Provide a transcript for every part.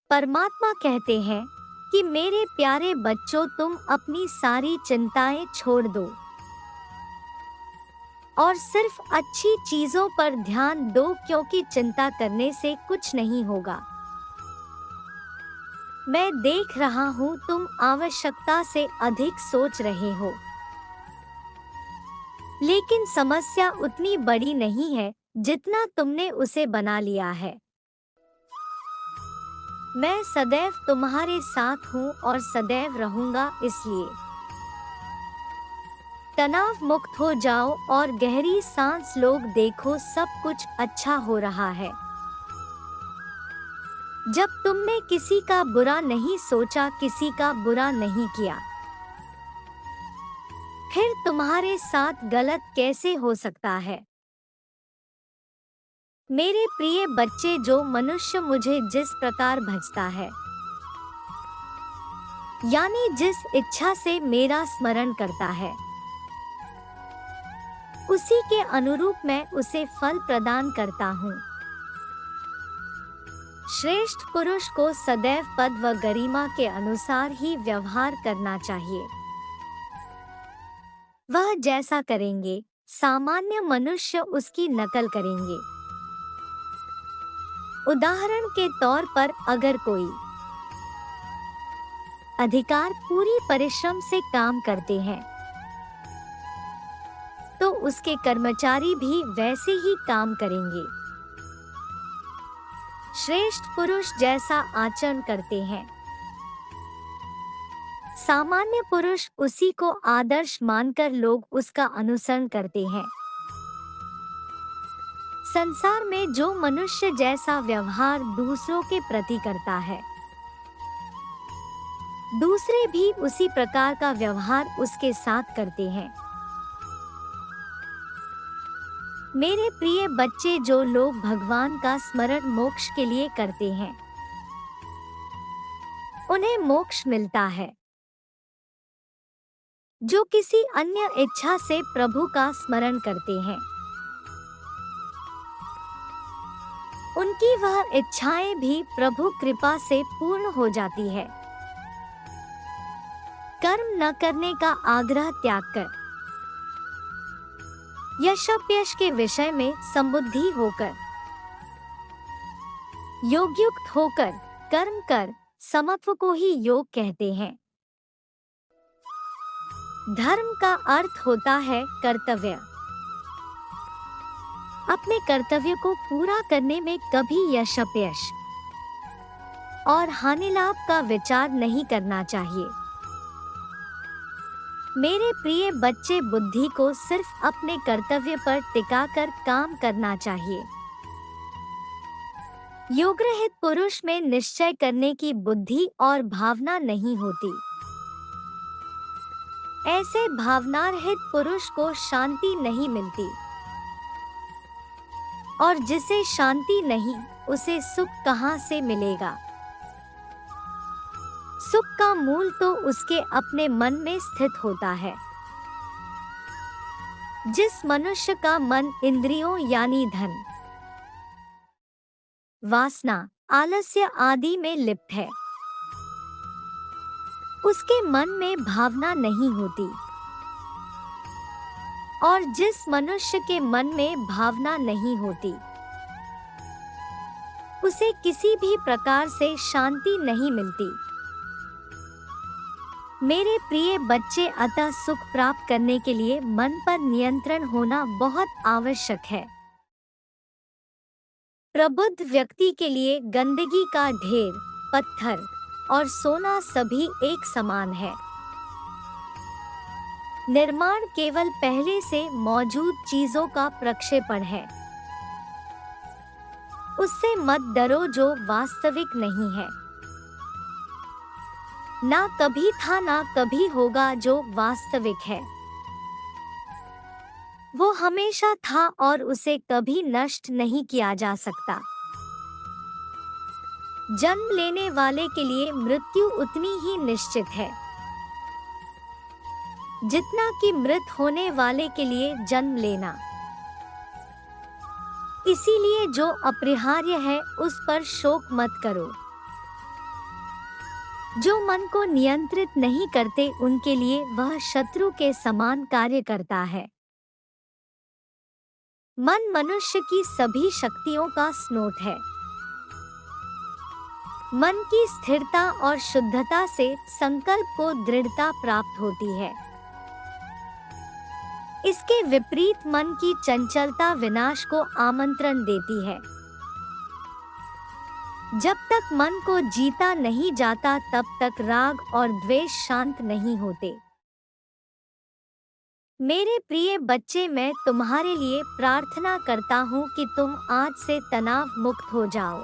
परमात्मा कहते हैं कि मेरे प्यारे बच्चों, तुम अपनी सारी चिंताएं छोड़ दो और सिर्फ अच्छी चीजों पर ध्यान दो, क्योंकि चिंता करने से कुछ नहीं होगा। मैं देख रहा हूँ तुम आवश्यकता से अधिक सोच रहे हो, लेकिन समस्या उतनी बड़ी नहीं है जितना तुमने उसे बना लिया है। मैं सदैव तुम्हारे साथ हूँ और सदैव रहूंगा, इसलिए तनाव मुक्त हो जाओ और गहरी सांस लो। देखो, सब कुछ अच्छा हो रहा है। जब तुमने किसी का बुरा नहीं सोचा, किसी का बुरा नहीं किया, फिर तुम्हारे साथ गलत कैसे हो सकता है? मेरे प्रिय बच्चे, जो मनुष्य मुझे जिस प्रकार भजता है, यानी जिस इच्छा से मेरा स्मरण करता है, उसी के अनुरूप मैं उसे फल प्रदान करता हूँ। श्रेष्ठ पुरुष को सदैव पद व गरिमा के अनुसार ही व्यवहार करना चाहिए। वह जैसा करेंगे, सामान्य मनुष्य उसकी नकल करेंगे। उदाहरण के तौर पर, अगर कोई अधिकार पूरी परिश्रम से काम करते हैं, तो उसके कर्मचारी भी वैसे ही काम करेंगे। श्रेष्ठ पुरुष जैसा आचरण करते हैं, सामान्य पुरुष उसी को आदर्श मानकर लोग उसका अनुसरण करते हैं। संसार में जो मनुष्य जैसा व्यवहार दूसरों के प्रति करता है, दूसरे भी उसी प्रकार का व्यवहार उसके साथ करते हैं। मेरे प्रिय बच्चे, जो लोग भगवान का स्मरण मोक्ष के लिए करते हैं, उन्हें मोक्ष मिलता है। जो किसी अन्य इच्छा से प्रभु का स्मरण करते हैं, उनकी वह इच्छाएं भी प्रभु कृपा से पूर्ण हो जाती है। कर्म न करने का आग्रह त्याग कर, यशोपयश के विषय में समबुद्धि होकर, योगयुक्त होकर कर्म कर, समत्व को ही योग कहते हैं। धर्म का अर्थ होता है कर्तव्य। अपने कर्तव्य को पूरा करने में कभी यशोपयश और हानि लाभ का विचार नहीं करना चाहिए। मेरे प्रिय बच्चे, बुद्धि को सिर्फ अपने कर्तव्य पर टिकाकर काम करना चाहिए। योगरहित पुरुष में निश्चय करने की बुद्धि और भावना नहीं होती। ऐसे भावनारहित पुरुष को शांति नहीं मिलती, और जिसे शांति नहीं, उसे सुख कहाँ से मिलेगा? सुख का मूल तो उसके अपने मन में स्थित होता है। जिस मनुष्य का मन इंद्रियों यानी धन, वासना, आलस्य आदि में लिप्त है, उसके मन में भावना नहीं होती। और जिस मनुष्य के मन में भावना नहीं होती, उसे किसी भी प्रकार से शांति नहीं मिलती। मेरे प्रिय बच्चे, अतः सुख प्राप्त करने के लिए मन पर नियंत्रण होना बहुत आवश्यक है। प्रबुद्ध व्यक्ति के लिए गंदगी का ढेर, पत्थर और सोना सभी एक समान है। निर्माण केवल पहले से मौजूद चीजों का प्रक्षेपण है। उससे मत डरो जो वास्तविक नहीं है। ना कभी था ना कभी होगा जो वास्तविक है। वो हमेशा था और उसे कभी नष्ट नहीं किया जा सकता। जन्म लेने वाले के लिए मृत्यु उतनी ही निश्चित है जितना कि मृत होने वाले के लिए जन्म लेना। इसीलिए जो अपरिहार्य है उस पर शोक मत करो। जो मन को नियंत्रित नहीं करते उनके लिए वह शत्रु के समान कार्य करता है। मन मनुष्य की सभी शक्तियों का स्रोत है। मन की स्थिरता और शुद्धता से संकल्प को दृढ़ता प्राप्त होती है। इसके विपरीत मन की चंचलता विनाश को आमंत्रण देती है। जब तक मन को जीता नहीं जाता तब तक राग और द्वेष शांत नहीं होते। मेरे प्रिय बच्चे, मैं तुम्हारे लिए प्रार्थना करता हूँ कि तुम आज से तनाव मुक्त हो जाओ।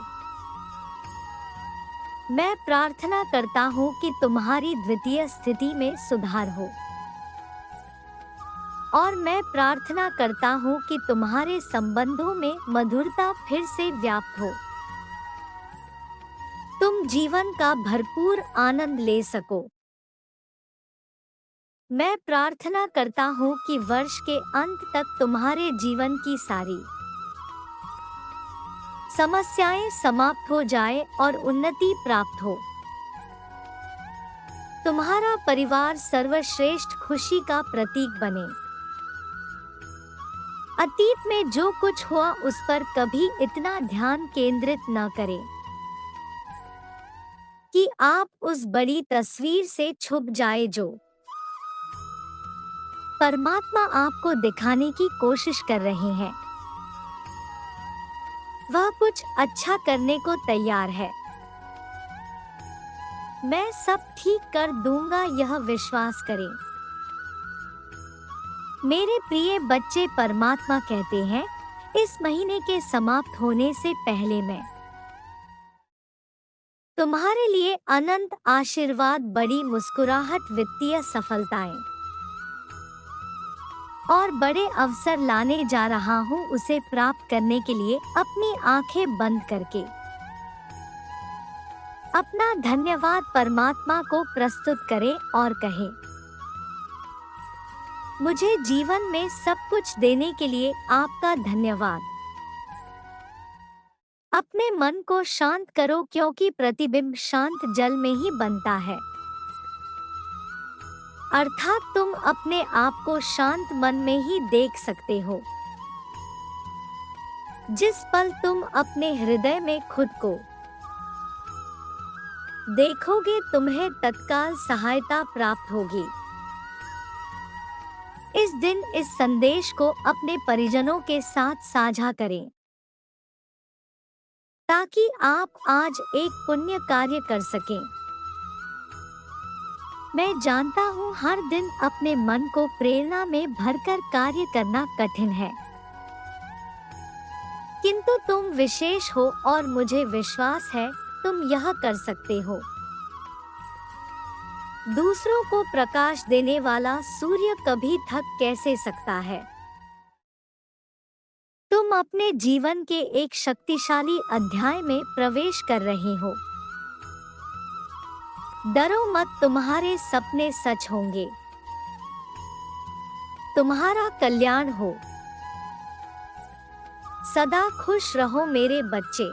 मैं प्रार्थना करता हूँ कि तुम्हारी द्वितीय स्थिति में सुधार हो। और मैं प्रार्थना करता हूँ कि तुम्हारे संबंधों में मधुरता फिर से व्याप्त हो। तुम जीवन का भरपूर आनंद ले सको। मैं प्रार्थना करता हूँ कि वर्ष के अंत तक तुम्हारे जीवन की सारी समस्याएं समाप्त हो जाए और उन्नति प्राप्त हो। तुम्हारा परिवार सर्वश्रेष्ठ खुशी का प्रतीक बने। अतीत में जो कुछ हुआ उस पर कभी इतना ध्यान केंद्रित न करें कि आप उस बड़ी तस्वीर से छुप जाए जो परमात्मा आपको दिखाने की कोशिश कर रहे हैं। वह कुछ अच्छा करने को तैयार है। मैं सब ठीक कर दूंगा, यह विश्वास करें। मेरे प्रिय बच्चे, परमात्मा कहते हैं, इस महीने के समाप्त होने से पहले मैं तुम्हारे लिए अनंत आशीर्वाद, बड़ी मुस्कुराहट, वित्तीय सफलताएं और बड़े अवसर लाने जा रहा हूँ। उसे प्राप्त करने के लिए अपनी आंखें बंद करके अपना धन्यवाद परमात्मा को प्रस्तुत करें और कहें, मुझे जीवन में सब कुछ देने के लिए आपका धन्यवाद। अपने मन को शांत करो, क्योंकि प्रतिबिंब शांत जल में ही बनता है। अर्थात तुम अपने आप को शांत मन में ही देख सकते हो। जिस पल तुम अपने हृदय में खुद को देखोगे, तुम्हें तत्काल सहायता प्राप्त होगी। इस दिन इस संदेश को अपने परिजनों के साथ साझा करें ताकि आप आज एक पुण्य कार्य कर सकें। मैं जानता हूँ हर दिन अपने मन को प्रेरणा में भरकर कार्य करना कठिन है, किंतु तुम विशेष हो और मुझे विश्वास है तुम यह कर सकते हो। दूसरों को प्रकाश देने वाला सूर्य कभी थक कैसे सकता है। तुम अपने जीवन के एक शक्तिशाली अध्याय में प्रवेश कर रहे हो। डरो मत, तुम्हारे सपने सच होंगे। तुम्हारा कल्याण हो। सदा खुश रहो मेरे बच्चे।